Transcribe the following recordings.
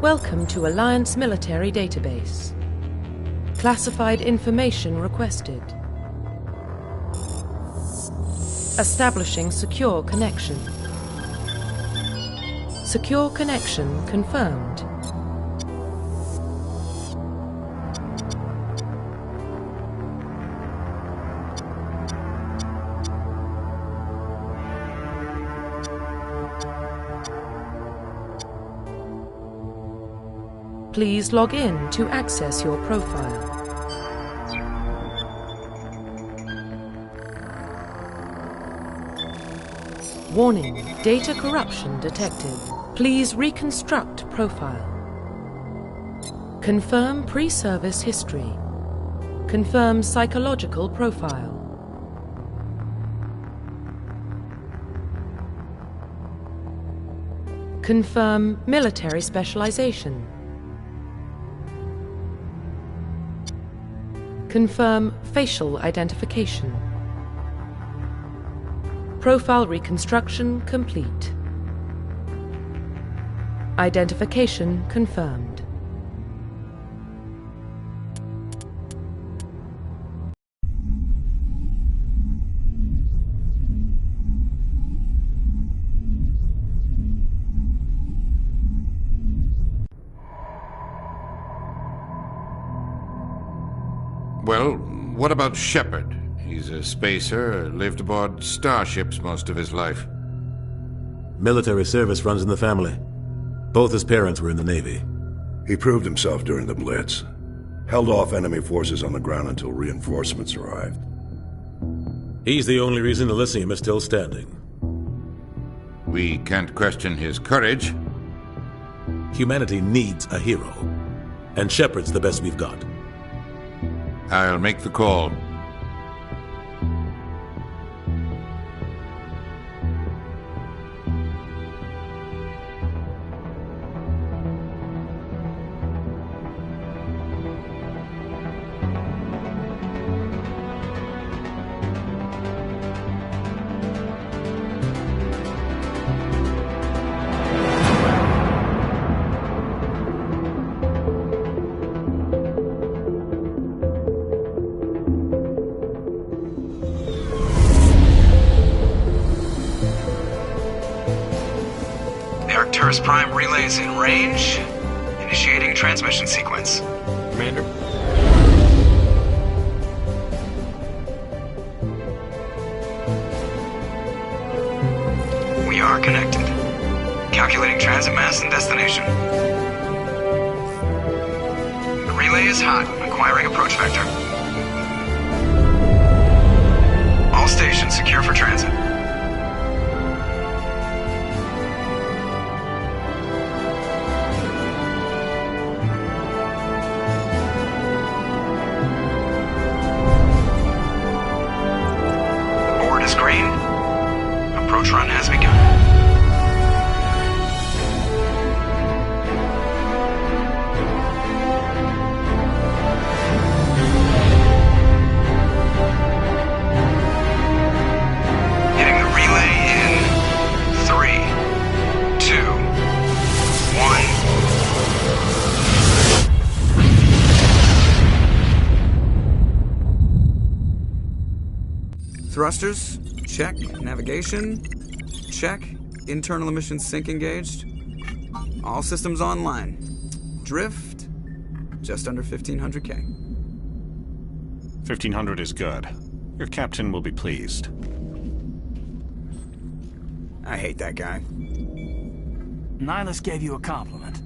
Welcome to Alliance Military Database. Classified information requested. Establishing secure connection. Secure connection confirmed. Please log in to access your profile. Warning, data corruption detected. Please reconstruct profile. Confirm pre-service history. Confirm psychological profile. Confirm military specialization. Confirm facial identification. Profile reconstruction complete. Identification confirmed. Well, what about Shepard? He's a spacer, lived aboard starships most of his life. Military service runs in the family. Both his parents were in the Navy. He proved himself during the Blitz. Held off enemy forces on the ground until reinforcements arrived. He's the only reason Elysium is still standing. We can't question his courage. Humanity needs a hero. And Shepard's the best we've got. I'll make the call. Prime relays in range. Initiating transmission sequence. Commander? We are connected. Calculating transit mass and destination. The relay is hot. Acquiring approach vector. All stations secure for transit. Approach run has begun. Hitting the relay in 3, 2, 1. Thrusters? Check. Navigation? Check. Internal emissions sync engaged. All systems online. Drift? Just under 1,500K. 1,500 is good. Your captain will be pleased. I hate that guy. Nihilus gave you a compliment.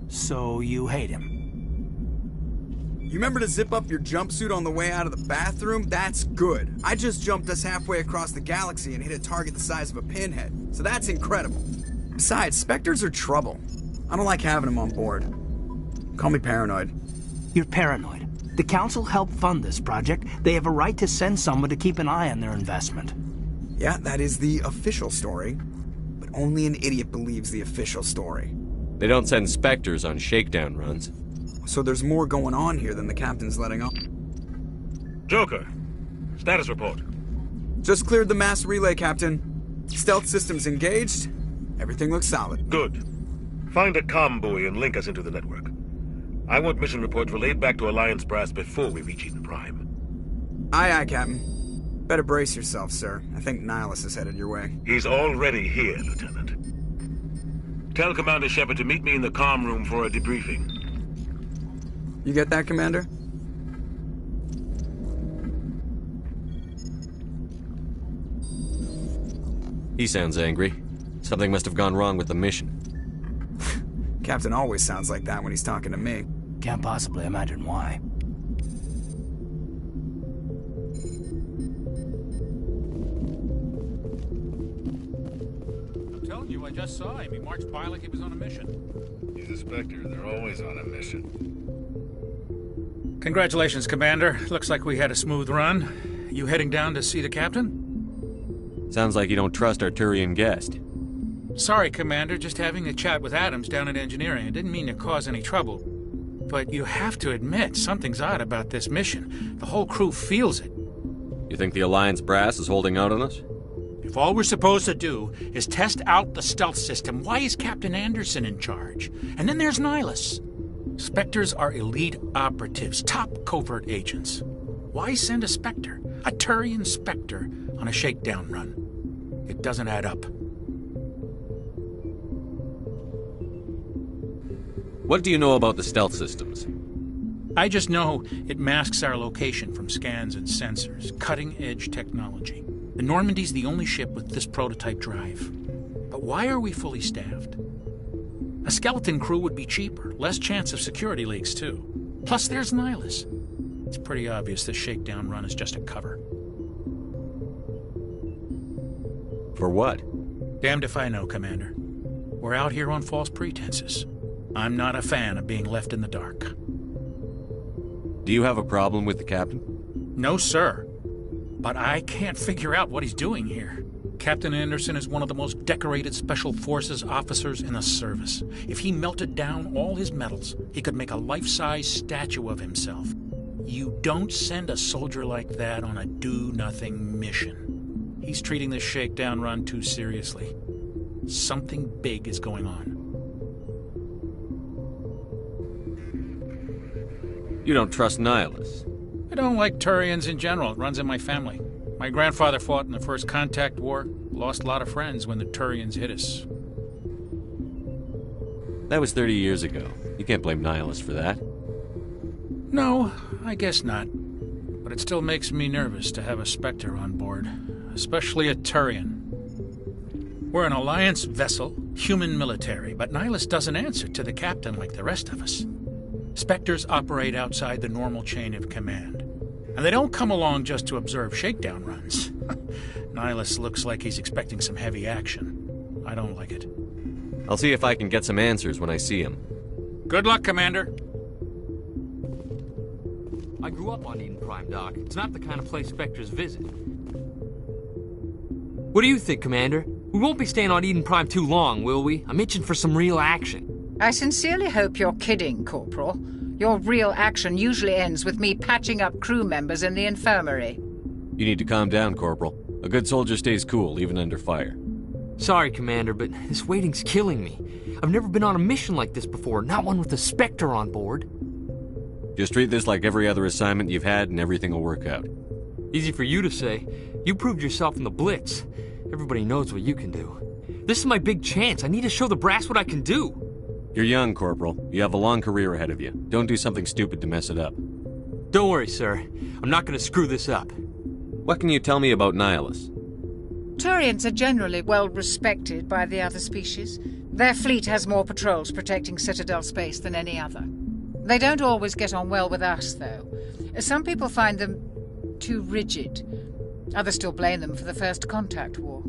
So you hate him. You remember to zip up your jumpsuit on the way out of the bathroom? That's good. I just jumped us halfway across the galaxy and hit a target the size of a pinhead. So that's incredible. Besides, Spectres are trouble. I don't like having them on board. Call me paranoid. You're paranoid. The Council helped fund this project. They have a right to send someone to keep an eye on their investment. Yeah, that is the official story. But only an idiot believes the official story. They don't send Spectres on shakedown runs. So there's more going on here than the captain's letting on. Joker, status report. Just cleared the mass relay, Captain. Stealth systems engaged. Everything looks solid. Good. Find a comm buoy and link us into the network. I want mission reports relayed back to Alliance Brass before we reach Eden Prime. Aye, aye, Captain. Better brace yourself, sir. I think Nihilus is headed your way. He's already here, Lieutenant. Tell Commander Shepard to meet me in the comm room for a debriefing. You get that, Commander? He sounds angry. Something must have gone wrong with the mission. Captain always sounds like that when he's talking to me. Can't possibly imagine why. I'm telling you, I just saw him. He marched by like he was on a mission. He's a Spectre. They're always on a mission. Congratulations, Commander. Looks like we had a smooth run. You heading down to see the captain? Sounds like you don't trust our Turian guest. Sorry, Commander. Just having a chat with Adams down at engineering. I didn't mean to cause any trouble. But you have to admit, something's odd about this mission. The whole crew feels it. You think the Alliance brass is holding out on us? If all we're supposed to do is test out the stealth system, why is Captain Anderson in charge? And then there's Nihilus. Spectres are elite operatives, top covert agents. Why send a Spectre, a Turian Spectre, on a shakedown run? It doesn't add up. What do you know about the stealth systems? I just know it masks our location from scans and sensors. Cutting-edge technology. The Normandy's the only ship with this prototype drive. But why are we fully staffed? A skeleton crew would be cheaper, less chance of security leaks, too. Plus, there's Nihilus. It's pretty obvious this shakedown run is just a cover. For what? Damned if I know, Commander. We're out here on false pretenses. I'm not a fan of being left in the dark. Do you have a problem with the captain? No, sir. But I can't figure out what he's doing here. Captain Anderson is one of the most decorated Special Forces officers in the service. If he melted down all his medals, he could make a life-size statue of himself. You don't send a soldier like that on a do-nothing mission. He's treating this shakedown run too seriously. Something big is going on. You don't trust Nihilus? I don't like Turians in general. It runs in my family. My grandfather fought in the First Contact War. Lost a lot of friends when the Turians hit us. That was 30 years ago. You can't blame Nihilus for that. No, I guess not. But it still makes me nervous to have a Spectre on board. Especially a Turian. We're an Alliance vessel, human military, but Nihilus doesn't answer to the captain like the rest of us. Spectres operate outside the normal chain of command. And they don't come along just to observe shakedown runs. Nihilus looks like he's expecting some heavy action. I don't like it. I'll see if I can get some answers when I see him. Good luck, Commander. I grew up on Eden Prime, Doc. It's not the kind of place Spectres visit. What do you think, Commander? We won't be staying on Eden Prime too long, will we? I'm itching for some real action. I sincerely hope you're kidding, Corporal. Your real action usually ends with me patching up crew members in the infirmary. You need to calm down, Corporal. A good soldier stays cool, even under fire. Sorry, Commander, but this waiting's killing me. I've never been on a mission like this before, not one with a Spectre on board. Just treat this like every other assignment you've had and everything will work out. Easy for you to say. You proved yourself in the Blitz. Everybody knows what you can do. This is my big chance. I need to show the brass what I can do. You're young, Corporal. You have a long career ahead of you. Don't do something stupid to mess it up. Don't worry, sir. I'm not going to screw this up. What can you tell me about Nihilus? Turians are generally well respected by the other species. Their fleet has more patrols protecting Citadel space than any other. They don't always get on well with us, though. Some people find them too rigid. Others still blame them for the First Contact War.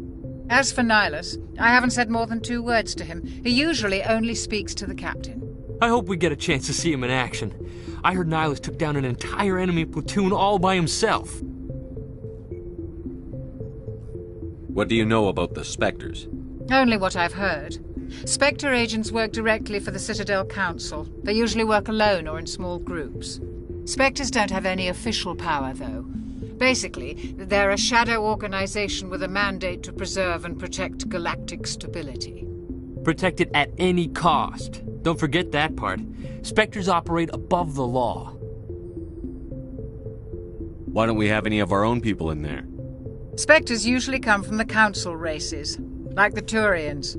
As for Nihilus, I haven't said more than 2 words to him. He usually only speaks to the captain. I hope we get a chance to see him in action. I heard Nihilus took down an entire enemy platoon all by himself. What do you know about the Spectres? Only what I've heard. Spectre agents work directly for the Citadel Council. They usually work alone or in small groups. Spectres don't have any official power, though. Basically, they're a shadow organization with a mandate to preserve and protect galactic stability. Protected at any cost. Don't forget that part. Spectres operate above the law. Why don't we have any of our own people in there? Spectres usually come from the council races, like the Turians.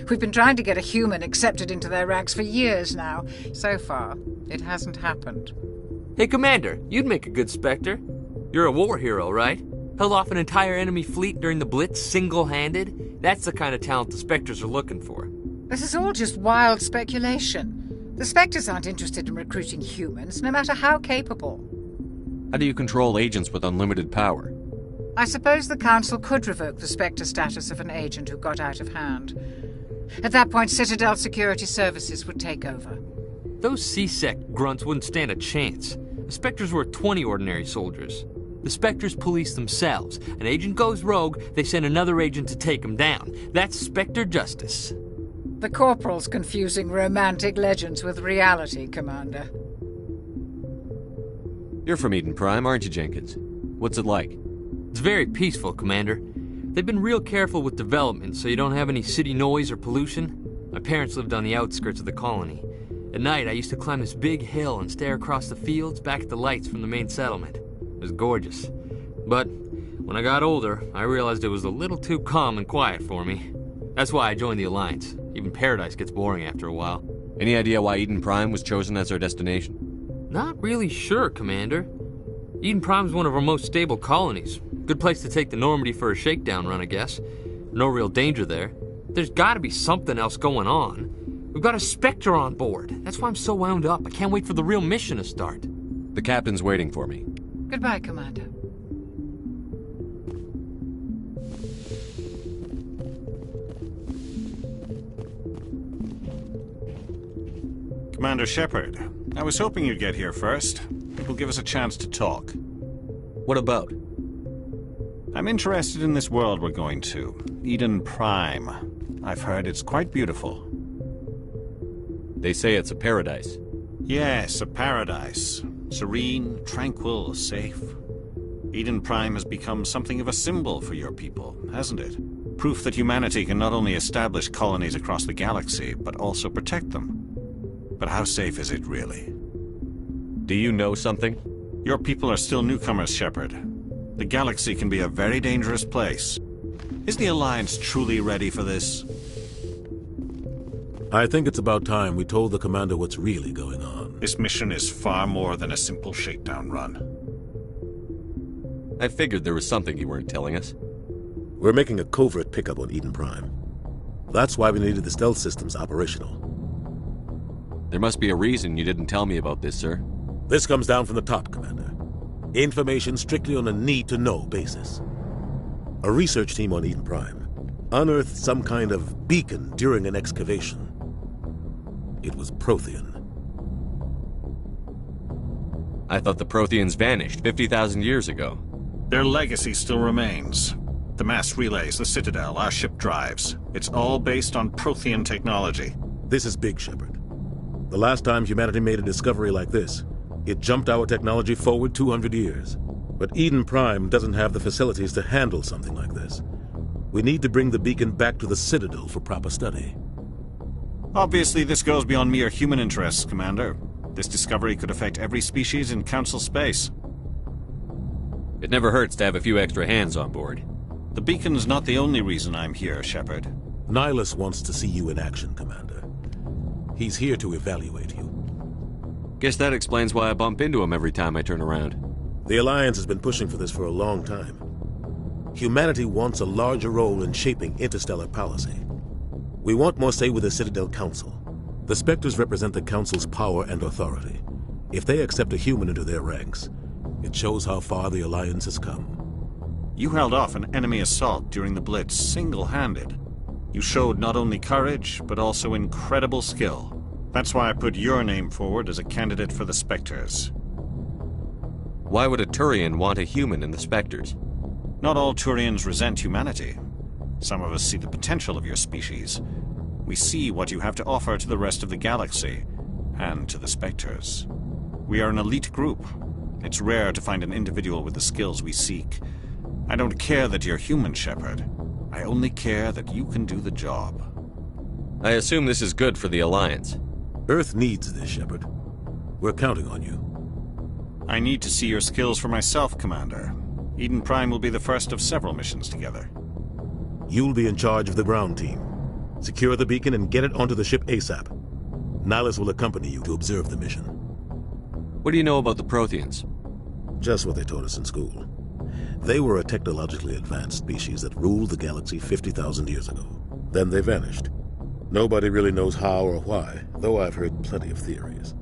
We've been trying to get a human accepted into their ranks for years now. So far, it hasn't happened. Hey, Commander, you'd make a good Spectre. You're a war hero, right? Held off an entire enemy fleet during the Blitz single-handed? That's the kind of talent the Spectres are looking for. This is all just wild speculation. The Spectres aren't interested in recruiting humans, no matter how capable. How do you control agents with unlimited power? I suppose the Council could revoke the Spectre status of an agent who got out of hand. At that point, Citadel Security Services would take over. Those C-Sec grunts wouldn't stand a chance. The Spectres were 20 ordinary soldiers. The Spectres police themselves. An agent goes rogue, they send another agent to take him down. That's Spectre justice. The Corporal's confusing romantic legends with reality, Commander. You're from Eden Prime, aren't you, Jenkins? What's it like? It's very peaceful, Commander. They've been real careful with development, so you don't have any city noise or pollution. My parents lived on the outskirts of the colony. At night, I used to climb this big hill and stare across the fields back at the lights from the main settlement. It was gorgeous. But when I got older, I realized it was a little too calm and quiet for me. That's why I joined the Alliance. Even Paradise gets boring after a while. Any idea why Eden Prime was chosen as our destination? Not really sure, Commander. Eden Prime's one of our most stable colonies. Good place to take the Normandy for a shakedown run, I guess. No real danger there. There's gotta be something else going on. We've got a Spectre on board. That's why I'm so wound up. I can't wait for the real mission to start. The captain's waiting for me. Goodbye, Commander. Commander Shepard, I was hoping you'd get here first. It will give us a chance to talk. What about? I'm interested in this world we're going to. Eden Prime. I've heard it's quite beautiful. They say it's a paradise. Yes, a paradise. Serene, tranquil, safe. Eden Prime has become something of a symbol for your people, hasn't it? Proof that humanity can not only establish colonies across the galaxy, but also protect them. But how safe is it, really? Do you know something? Your people are still newcomers, Shepard. The galaxy can be a very dangerous place. Is the Alliance truly ready for this? I think it's about time we told the Commander what's really going on. This mission is far more than a simple shakedown run. I figured there was something you weren't telling us. We're making a covert pickup on Eden Prime. That's why we needed the stealth systems operational. There must be a reason you didn't tell me about this, sir. This comes down from the top, Commander. Information strictly on a need-to-know basis. A research team on Eden Prime unearthed some kind of beacon during an excavation. It was Prothean. I thought the Protheans vanished 50,000 years ago. Their legacy still remains. The mass relays, the Citadel, our ship drives. It's all based on Prothean technology. This is big, Shepard. The last time humanity made a discovery like this, it jumped our technology forward 200 years. But Eden Prime doesn't have the facilities to handle something like this. We need to bring the beacon back to the Citadel for proper study. Obviously, this goes beyond mere human interests, Commander. This discovery could affect every species in Council space. It never hurts to have a few extra hands on board. The beacon's not the only reason I'm here, Shepard. Nihilus wants to see you in action, Commander. He's here to evaluate you. Guess that explains why I bump into him every time I turn around. The Alliance has been pushing for this for a long time. Humanity wants a larger role in shaping interstellar policy. We want more say with the Citadel Council. The Spectres represent the Council's power and authority. If they accept a human into their ranks, it shows how far the Alliance has come. You held off an enemy assault during the Blitz single-handed. You showed not only courage, but also incredible skill. That's why I put your name forward as a candidate for the Spectres. Why would a Turian want a human in the Spectres? Not all Turians resent humanity. Some of us see the potential of your species. We see what you have to offer to the rest of the galaxy, and to the Spectres. We are an elite group. It's rare to find an individual with the skills we seek. I don't care that you're human, Shepard. I only care that you can do the job. I assume this is good for the Alliance. Earth needs this, Shepard. We're counting on you. I need to see your skills for myself, Commander. Eden Prime will be the first of several missions together. You'll be in charge of the ground team. Secure the beacon and get it onto the ship ASAP. Nihilus will accompany you to observe the mission. What do you know about the Protheans? Just what they taught us in school. They were a technologically advanced species that ruled the galaxy 50,000 years ago. Then they vanished. Nobody really knows how or why, though I've heard plenty of theories.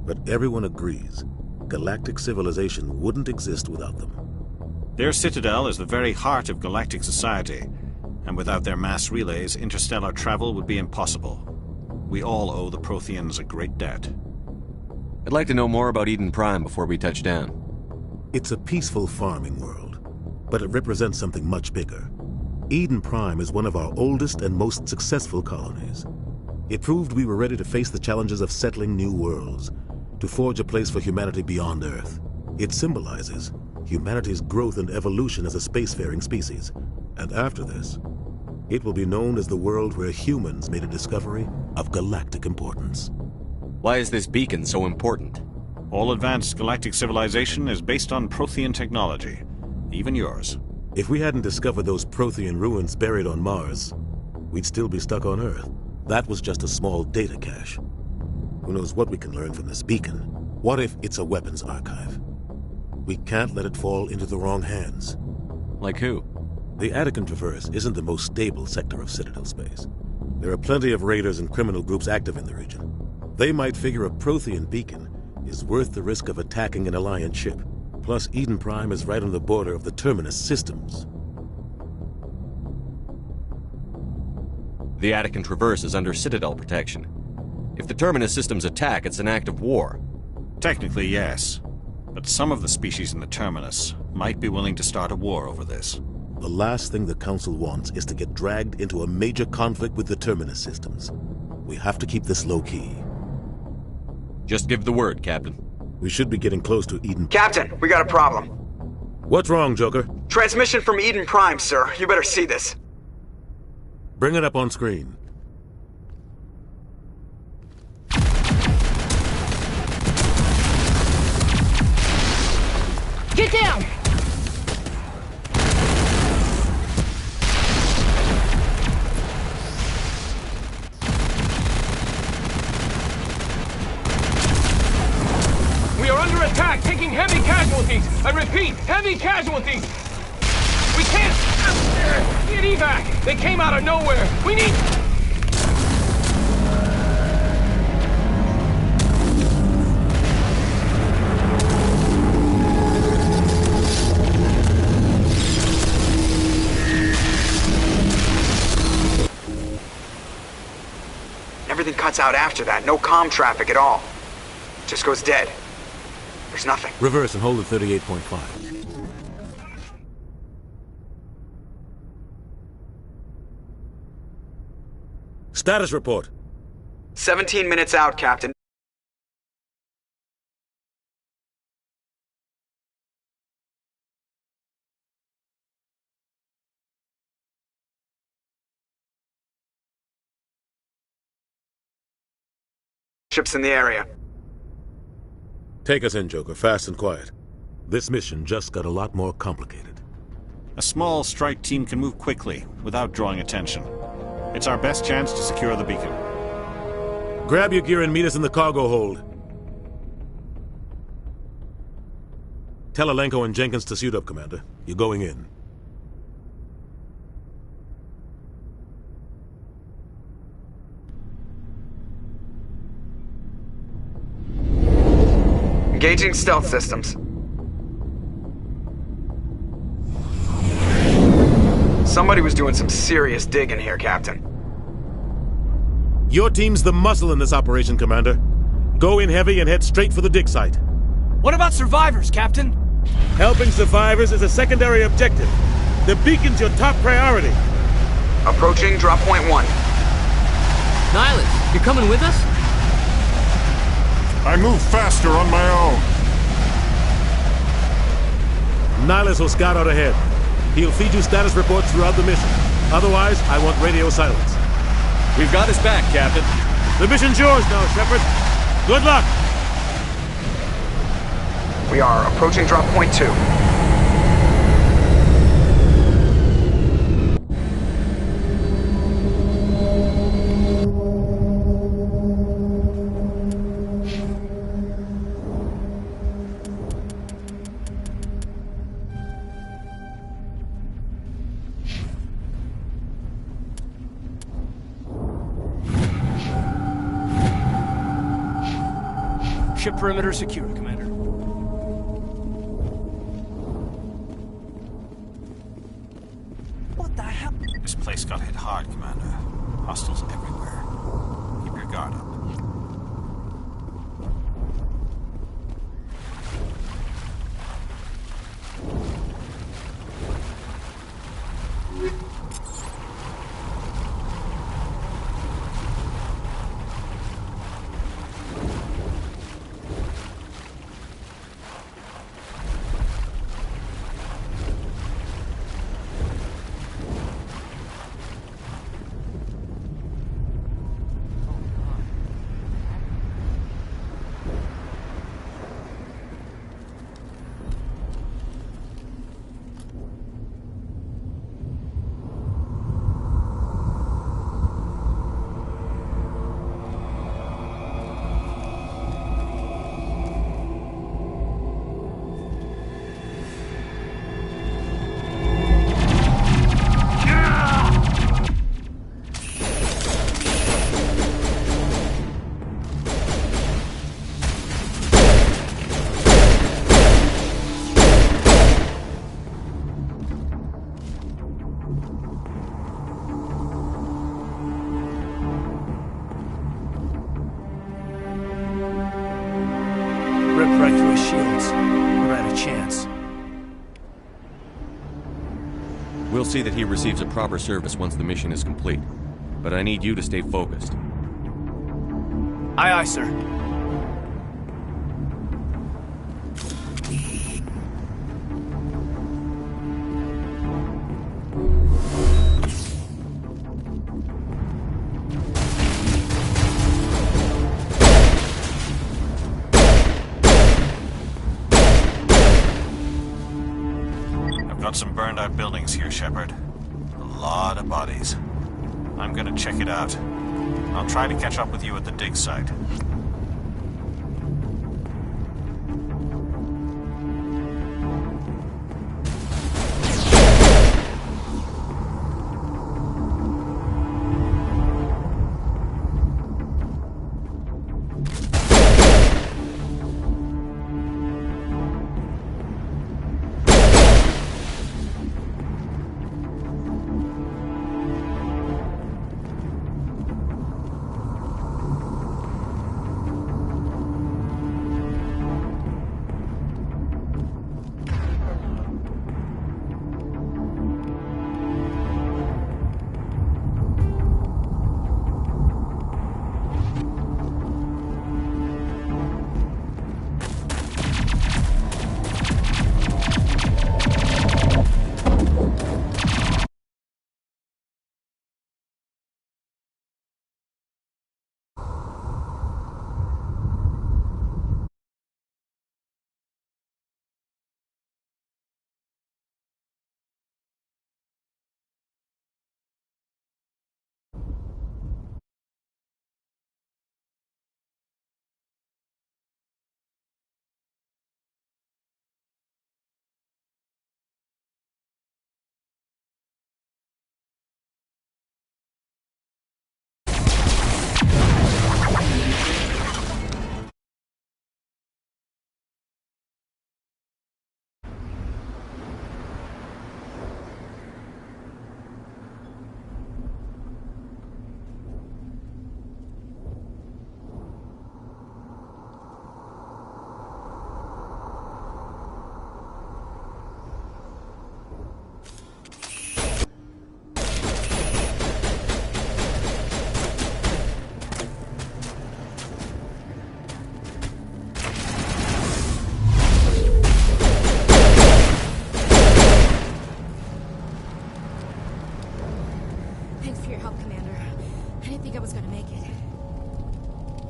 But everyone agrees, galactic civilization wouldn't exist without them. Their citadel is the very heart of galactic society, and without their mass relays, interstellar travel would be impossible. We all owe the Protheans a great debt. I'd like to know more about Eden Prime before we touch down. It's a peaceful farming world, but it represents something much bigger. Eden Prime is one of our oldest and most successful colonies. It proved we were ready to face the challenges of settling new worlds, to forge a place for humanity beyond Earth. It symbolizes humanity's growth and evolution as a spacefaring species. And after this, it will be known as the world where humans made a discovery of galactic importance. Why is this beacon so important? All advanced galactic civilization is based on Prothean technology, even yours. If we hadn't discovered those Prothean ruins buried on Mars, we'd still be stuck on Earth. That was just a small data cache. Who knows what we can learn from this beacon? What if it's a weapons archive? We can't let it fall into the wrong hands. Like who? The Attican Traverse isn't the most stable sector of Citadel space. There are plenty of raiders and criminal groups active in the region. They might figure a Prothean beacon is worth the risk of attacking an Alliance ship. Plus, Eden Prime is right on the border of the Terminus systems. The Attican Traverse is under Citadel protection. If the Terminus systems attack, it's an act of war. Technically, yes. But some of the species in the Terminus might be willing to start a war over this. The last thing the Council wants is to get dragged into a major conflict with the Terminus systems. We have to keep this low-key. Just give the word, Captain. We should be getting close to Eden... Captain, we got a problem. What's wrong, Joker? Transmission from Eden Prime, sir. You better see this. Bring it up on screen. Get down! We are under attack, taking heavy casualties. I repeat, heavy casualties. We can't get evac. They came out of nowhere. We need... Everything cuts out after that. No comm traffic at all. Just goes dead. There's nothing. Reverse and hold at 38.5. Status report. 17 minutes out, Captain. Ships in the area. Take us in, Joker, fast and quiet. This mission just got a lot more complicated. A small strike team can move quickly, without drawing attention. It's our best chance to secure the beacon. Grab your gear and meet us in the cargo hold. Tell Alenko and Jenkins to suit up, Commander. You're going in. Engaging stealth systems. Somebody was doing some serious digging here, Captain. Your team's the muscle in this operation, Commander. Go in heavy and head straight for the dig site. What about survivors, Captain? Helping survivors is a secondary objective. The beacon's your top priority. Approaching drop point 1. Nihilus, you coming with us? I move faster on my own. Nihilus will scout out ahead. He'll feed you status reports throughout the mission. Otherwise, I want radio silence. We've got his back, Captain. The mission's yours now, Shepard. Good luck! We are approaching drop point 2. Ship perimeter secure, Commander. What the hell? This place got hit hard, Commander. Hostiles everywhere. Keep your guard up. Ripped right through his shields. Never had a chance. We'll see that he receives a proper service once the mission is complete. But I need you to stay focused. Aye, aye, sir. Got some burned out buildings here, Shepard. A lot of bodies. I'm gonna check it out. I'll try to catch up with you at the dig site.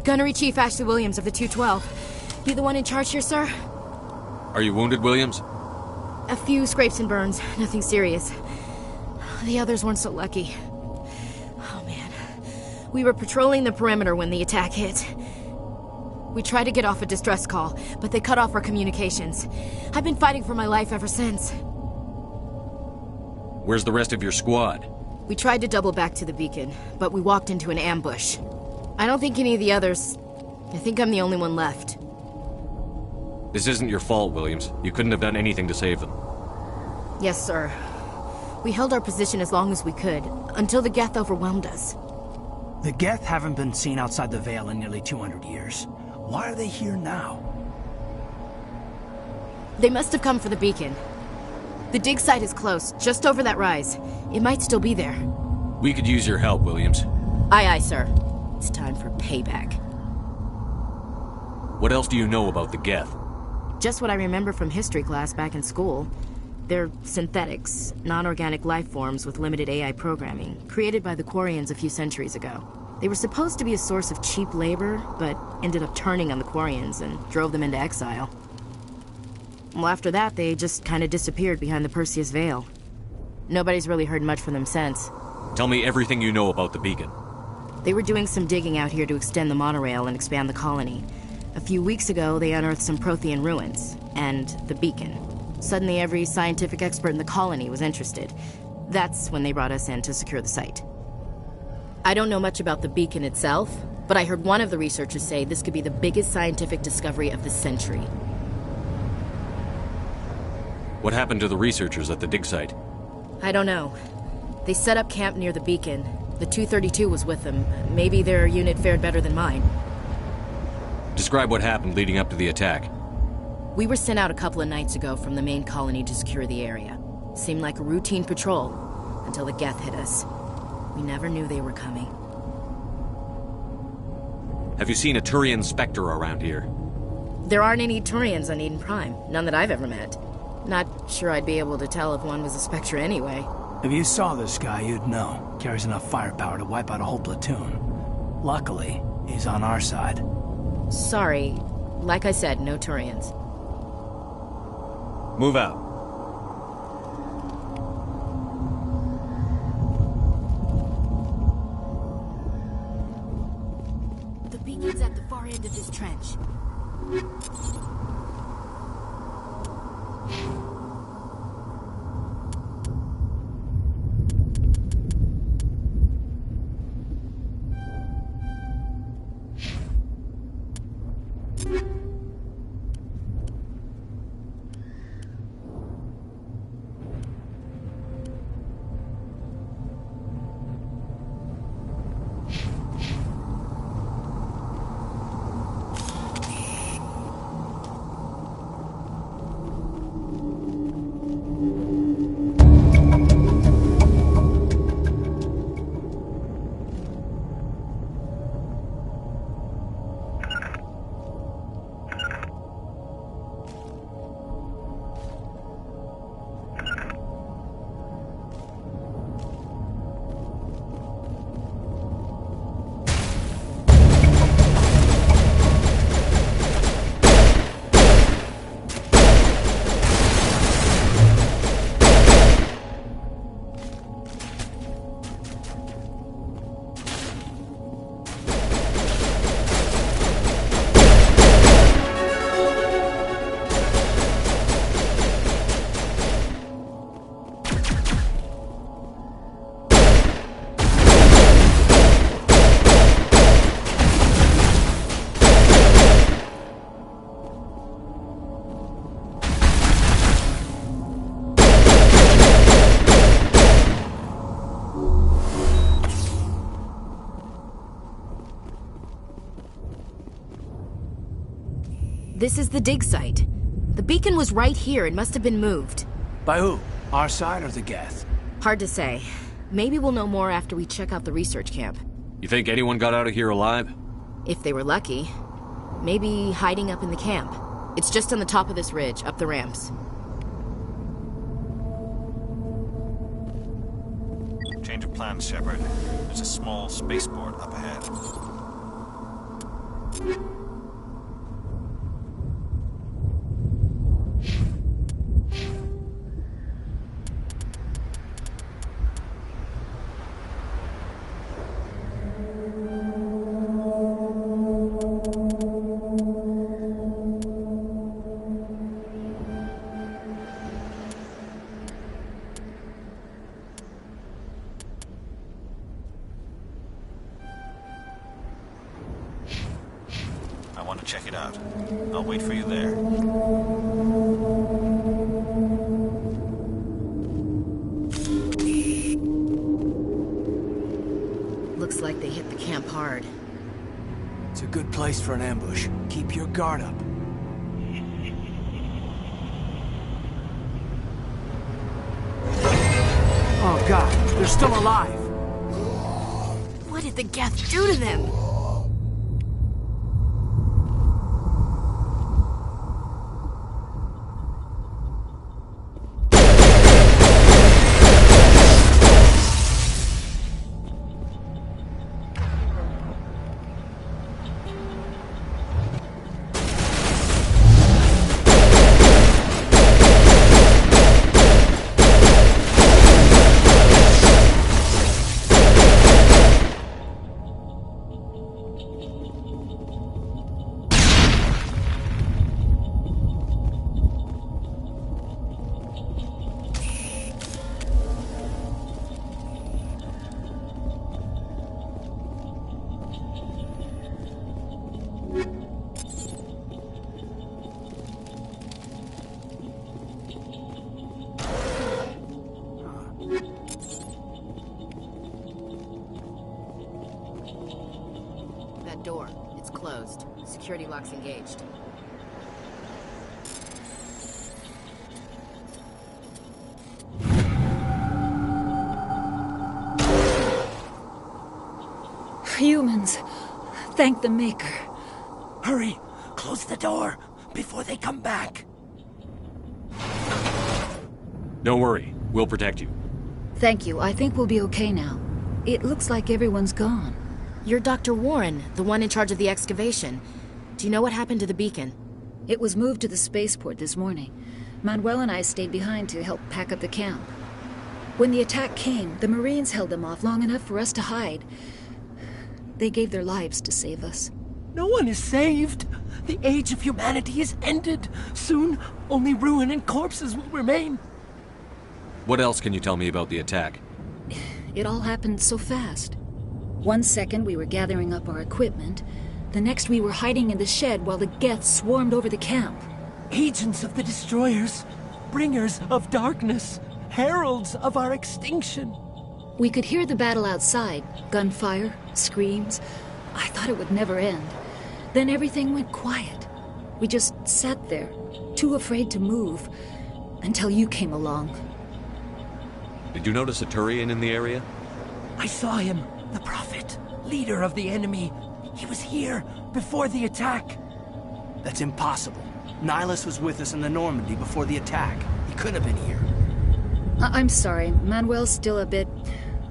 Gunnery Chief Ashley Williams of the 212. You the one in charge here, sir? Are you wounded, Williams? A few scrapes and burns, nothing serious. The others weren't so lucky. Oh man. We were patrolling the perimeter when the attack hit. We tried to get off a distress call, but they cut off our communications. I've been fighting for my life ever since. Where's the rest of your squad? We tried to double back to the beacon, but we walked into an ambush. I don't think any of the others... I think I'm the only one left. This isn't your fault, Williams. You couldn't have done anything to save them. Yes, sir. We held our position as long as we could, until the Geth overwhelmed us. The Geth haven't been seen outside the Veil in nearly 200 years. Why are they here now? They must have come for the beacon. The dig site is close, just over that rise. It might still be there. We could use your help, Williams. Aye, aye, sir. It's time for payback. What else do you know about the Geth? Just what I remember from history class back in school. They're synthetics, non-organic life forms with limited AI programming, created by the Quarians a few centuries ago. They were supposed to be a source of cheap labor, but ended up turning on the Quarians and drove them into exile. Well, after that, they just kind of disappeared behind the Perseus Veil. Nobody's really heard much from them since. Tell me everything you know about the beacon. They were doing some digging out here to extend the monorail and expand the colony. A few weeks ago, they unearthed some Prothean ruins, and the beacon. Suddenly, every scientific expert in the colony was interested. That's when they brought us in to secure the site. I don't know much about the beacon itself, but I heard one of the researchers say this could be the biggest scientific discovery of the century. What happened to the researchers at the dig site? I don't know. They set up camp near the beacon. The 232 was with them. Maybe their unit fared better than mine. Describe what happened leading up to the attack. We were sent out a couple of nights ago from the main colony to secure the area. Seemed like a routine patrol, until the Geth hit us. We never knew they were coming. Have you seen a Turian Spectre around here? There aren't any Turians on Eden Prime. None that I've ever met. Not sure I'd be able to tell if one was a Spectre anyway. If you saw this guy, you'd know. Carries enough firepower to wipe out a whole platoon. Luckily, he's on our side. Sorry. Like I said, no Turians. Move out. The beacon's at the far end of this trench. This is the dig site. The beacon was right here. It must have been moved. By who? Our side or the Geth? Hard to say. Maybe we'll know more after we check out the research camp. You think anyone got out of here alive? If they were lucky. Maybe hiding up in the camp. It's just on the top of this ridge, up the ramps. Change of plans, Shepard. There's a small spaceport up ahead. I want to check it out. I'll wait for you there. Looks like they hit the camp hard. It's a good place for an ambush. Keep your guard up. Oh god, they're still alive! What did the Geth do to them? That door, it's closed. Security lock's engaged. Humans. Thank the Maker. Hurry! Close the door before they come back. Don't worry. We'll protect you. Thank you. I think we'll be okay now. It looks like everyone's gone. You're Dr. Warren, the one in charge of the excavation. Do you know what happened to the beacon? It was moved to the spaceport this morning. Manuel and I stayed behind to help pack up the camp. When the attack came, the Marines held them off long enough for us to hide. They gave their lives to save us. No one is saved. The age of humanity is ended. Soon, only ruin and corpses will remain. What else can you tell me about the attack? It all happened so fast. 1 second we were gathering up our equipment. The next we were hiding in the shed while the Geth swarmed over the camp. Agents of the Destroyers, bringers of darkness, heralds of our extinction. We could hear the battle outside. Gunfire, screams. I thought it would never end. Then everything went quiet. We just sat there, too afraid to move, until you came along. Did you notice a Turian in the area? I saw him, the Prophet, leader of the enemy. He was here before the attack. That's impossible. Nihilus was with us in the Normandy before the attack. He couldn't have been here. I'm sorry. Manuel's still a bit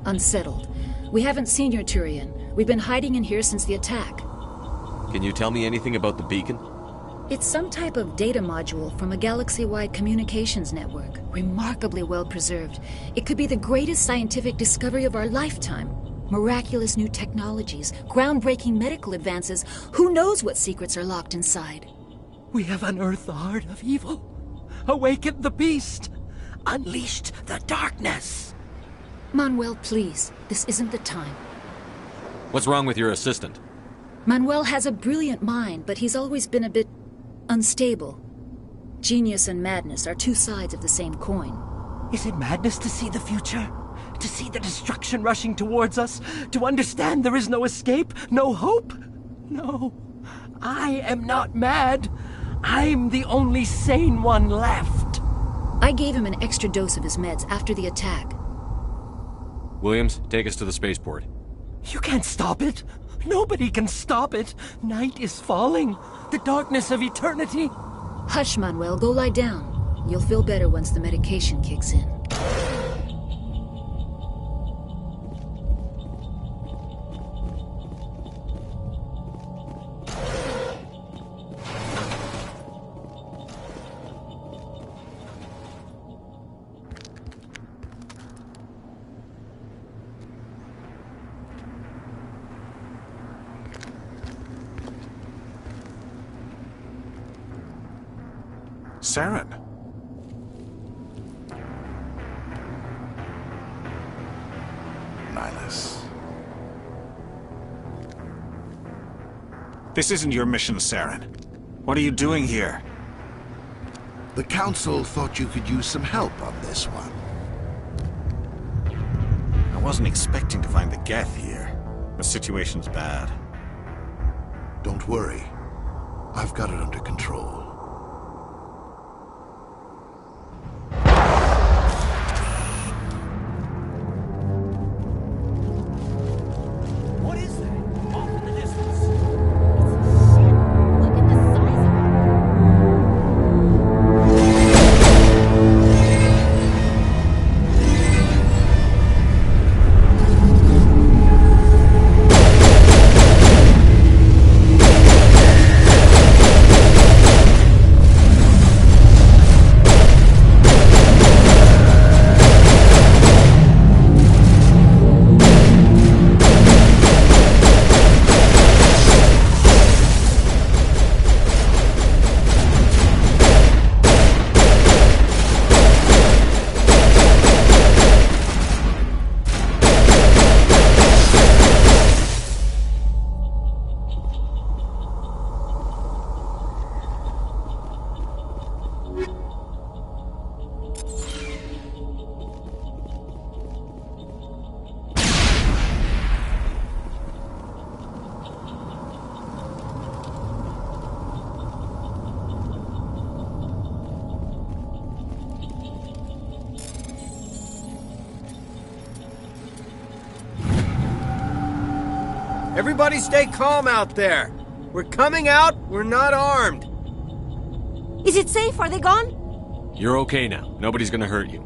unsettled. We haven't seen your Turian. We've been hiding in here since the attack. Can you tell me anything about the beacon? It's some type of data module from a galaxy-wide communications network. Remarkably well preserved. It could be the greatest scientific discovery of our lifetime. Miraculous new technologies, groundbreaking medical advances. Who knows what secrets are locked inside? We have unearthed the heart of evil, awakened the beast, unleashed the darkness. Manuel, please. This isn't the time. What's wrong with your assistant? Manuel has a brilliant mind, but he's always been a bit unstable. Genius and madness are two sides of the same coin. Is it madness to see the future? To see the destruction rushing towards us? To understand there is no escape? No hope? No. I am not mad. I'm the only sane one left. I gave him an extra dose of his meds after the attack. Williams, take us to the spaceport. You can't stop it. Nobody can stop it. Night is falling. The darkness of eternity. Hush, Manuel. Go lie down. You'll feel better once the medication kicks in. Saren. Nihilus. This isn't your mission, Saren. What are you doing here? The Council thought you could use some help on this one. I wasn't expecting to find the Geth here. The situation's bad. Don't worry. I've got it under control. What is that? Off in the distance. Everybody stay calm out there. We're coming out, we're not armed. Is it safe? Are they gone? You're okay now. Nobody's gonna hurt you.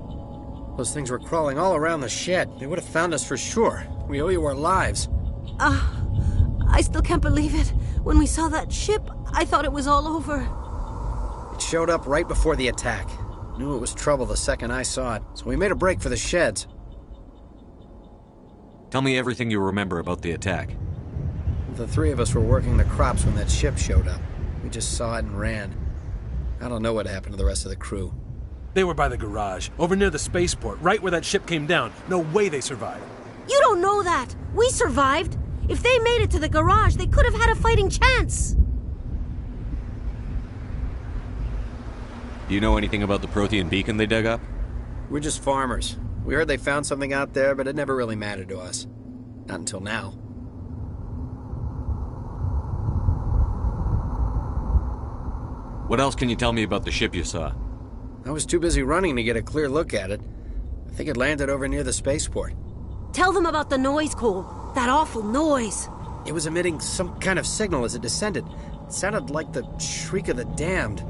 Those things were crawling all around the shed. They would have found us for sure. We owe you our lives. I still can't believe it. When we saw that ship, I thought it was all over. It showed up right before the attack. Knew it was trouble the second I saw it, so we made a break for the sheds. Tell me everything you remember about the attack. The three of us were working the crops when that ship showed up. We just saw it and ran. I don't know what happened to the rest of the crew. They were by the garage, over near the spaceport, right where that ship came down. No way they survived. You don't know that. We survived. If they made it to the garage, they could have had a fighting chance. Do you know anything about the Prothean beacon they dug up? We're just farmers. We heard they found something out there, but it never really mattered to us. Not until now. What else can you tell me about the ship you saw? I was too busy running to get a clear look at it. I think it landed over near the spaceport. Tell them about the noise, Cole. That awful noise. It was emitting some kind of signal as it descended. It sounded like the shriek of the damned.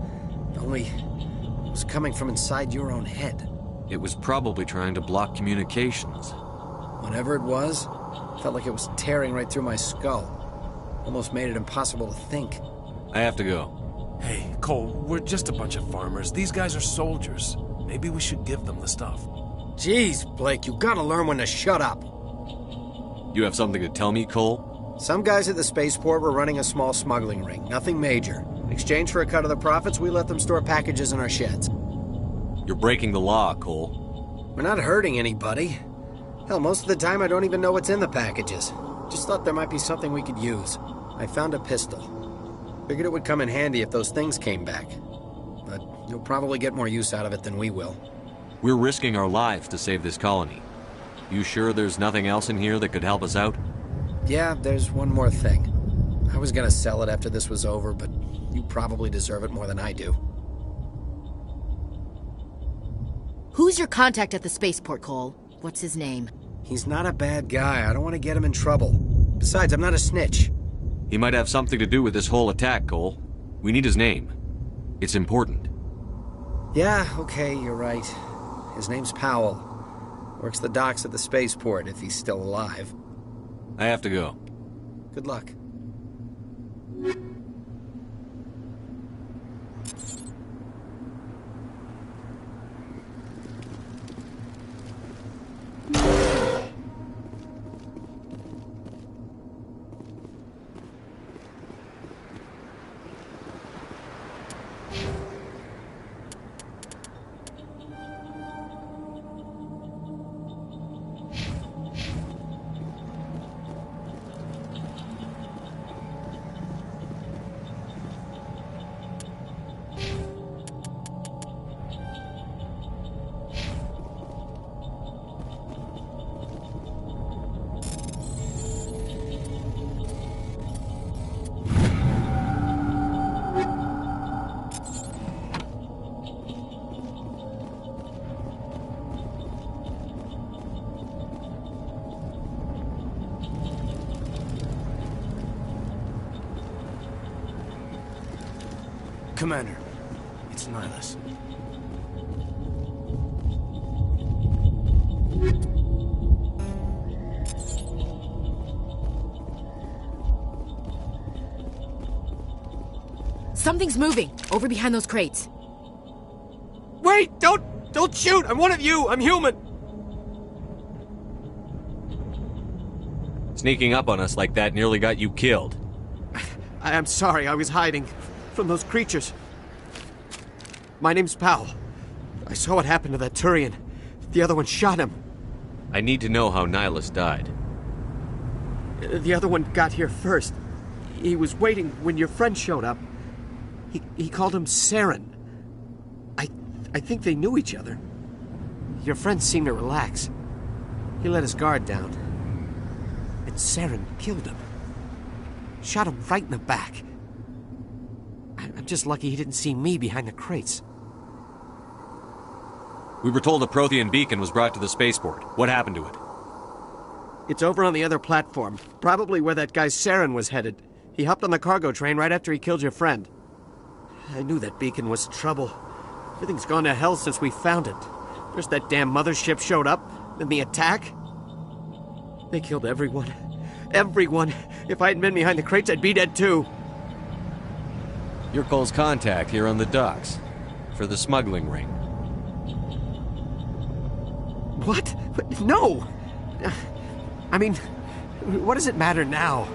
Only it was coming from inside your own head. It was probably trying to block communications. Whatever it was, felt like it was tearing right through my skull. Almost made it impossible to think. I have to go. Hey, Cole, we're just a bunch of farmers. These guys are soldiers. Maybe we should give them the stuff. Jeez, Blake, you gotta learn when to shut up. You have something to tell me, Cole? Some guys at the spaceport were running a small smuggling ring. Nothing major. In exchange for a cut of the profits, we let them store packages in our sheds. You're breaking the law, Cole. We're not hurting anybody. Hell, most of the time I don't even know what's in the packages. Just thought there might be something we could use. I found a pistol. Figured it would come in handy if those things came back. But you'll probably get more use out of it than we will. We're risking our lives to save this colony. You sure there's nothing else in here that could help us out? Yeah, there's one more thing. I was gonna sell it after this was over, but you probably deserve it more than I do. Who's your contact at the spaceport, Cole? What's his name? He's not a bad guy. I don't want to get him in trouble. Besides, I'm not a snitch. He might have something to do with this whole attack, Cole. We need his name. It's important. Yeah, okay, you're right. His name's Powell. Works the docks at the spaceport, if he's still alive. I have to go. Good luck. Commander, it's Nihilus. Something's moving, over behind those crates. Wait! Don't shoot! I'm one of you! I'm human! Sneaking up on us like that nearly got you killed. I'm sorry, I was hiding from those creatures. My name's Powell. I saw what happened to that Turian. The other one shot him. I need to know how Nihilus died. The other one got here first. He was waiting when your friend showed up. He called him Saren. I think they knew each other. Your friend seemed to relax. He let his guard down. And Saren killed him. Shot him right in the back. I'm just lucky he didn't see me behind the crates. We were told a Prothean beacon was brought to the spaceport. What happened to it? It's over on the other platform. Probably where that guy Saren was headed. He hopped on the cargo train right after he killed your friend. I knew that beacon was trouble. Everything's gone to hell since we found it. First that damn mothership showed up, then the attack. They killed everyone. Everyone. If I hadn't been behind the crates, I'd be dead too. You're Cole's contact here on the docks. For the smuggling ring. What? No! I mean, what does it matter now?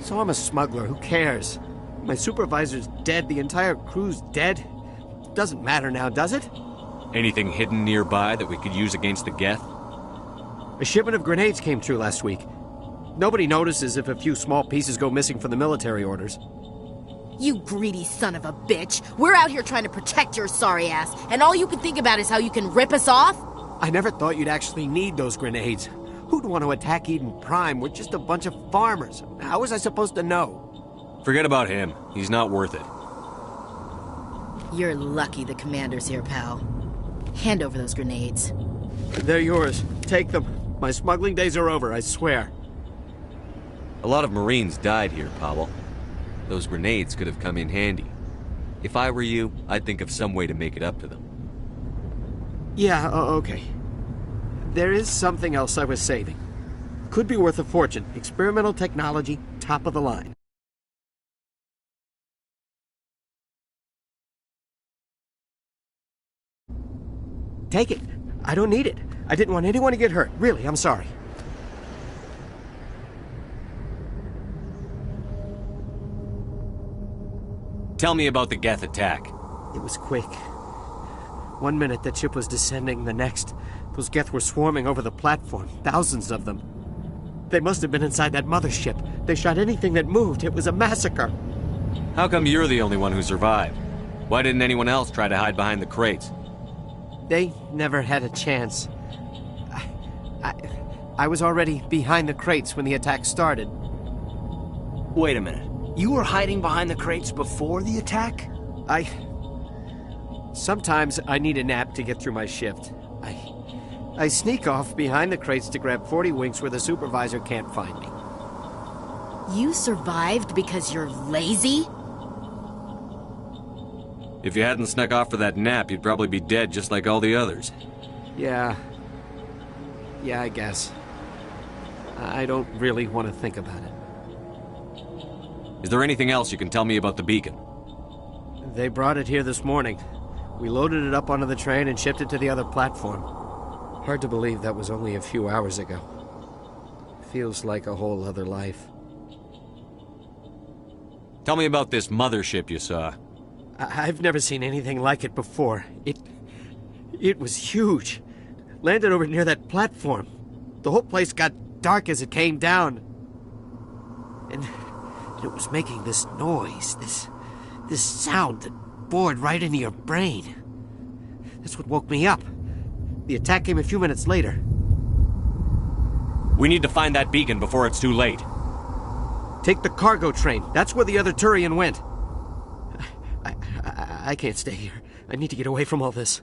So I'm a smuggler, who cares? My supervisor's dead, the entire crew's dead. Doesn't matter now, does it? Anything hidden nearby that we could use against the Geth? A shipment of grenades came through last week. Nobody notices if a few small pieces go missing from the military orders. You greedy son of a bitch. We're out here trying to protect your sorry ass, and all you can think about is how you can rip us off? I never thought you'd actually need those grenades. Who'd want to attack Eden Prime? We're just a bunch of farmers. How was I supposed to know? Forget about him. He's not worth it. You're lucky the commander's here, pal. Hand over those grenades. They're yours. Take them. My smuggling days are over, I swear. A lot of Marines died here, Powell. Those grenades could have come in handy. If I were you, I'd think of some way to make it up to them. Yeah, okay. There is something else I was saving. Could be worth a fortune. Experimental technology, top of the line. Take it. I don't need it. I didn't want anyone to get hurt. Really, I'm sorry. Tell me about the Geth attack. It was quick. 1 minute the ship was descending, the next, those Geth were swarming over the platform, thousands of them. They must have been inside that mothership. They shot anything that moved. It was a massacre. How come you're the only one who survived? Why didn't anyone else try to hide behind the crates? They never had a chance. I was already behind the crates when the attack started. Wait a minute. You were hiding behind the crates before the attack? Sometimes I need a nap to get through my shift. I sneak off behind the crates to grab 40 winks where the supervisor can't find me. You survived because you're lazy? If you hadn't snuck off for that nap, you'd probably be dead just like all the others. Yeah, I guess. I don't really want to think about it. Is there anything else you can tell me about the beacon? They brought it here this morning. We loaded it up onto the train and shipped it to the other platform. Hard to believe that was only a few hours ago. Feels like a whole other life. Tell me about this mothership you saw. I've never seen anything like it before. It was huge. Landed over near that platform. The whole place got dark as it came down. And it was making this noise, this sound that bored right into your brain. That's what woke me up. The attack came a few minutes later. We need to find that beacon before it's too late. Take the cargo train. That's where the other Turian went. I can't stay here. I need to get away from all this.